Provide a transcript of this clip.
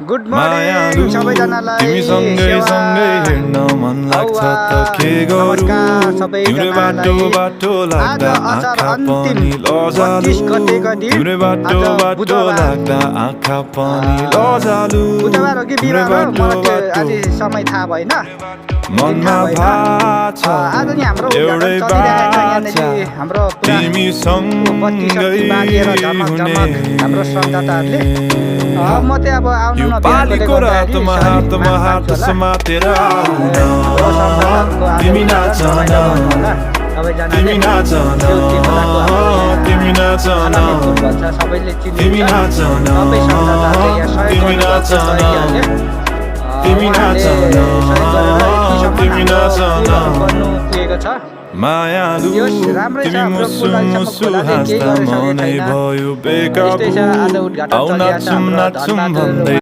good morning सबैजनालाई तिमी सँगै सँगै हिँड्न मन लाग्छ त के गरौँ तिम्रो बाटो बाटो लाग्दा आँखा पनि लजालु तिम्रो बाटो बाटो लाग्दा आँखा पनि लजालु बुधबार हो कि बिहिबार हो मलाई त्यो अलि समय थाहा भएन मनमा भाछ आज नि हाम्रो एउटै बाचा हाम्रो तिमी सँगै हुने हाम्रो श्रमदाताहरूले म चाहिँ अब आउनु यो पालीको रातमा हात समातेर आउन तिमी नाच न तिमी नाच न तिमी नाच न तिमी नाच न तिमी नाच न तिमी नाच न तिमी नाच न मायालु तिमी मुसु मुसु हाँस्दा मनै भयो बेकाबु आउ नाचौँ नाचौँ भन्दै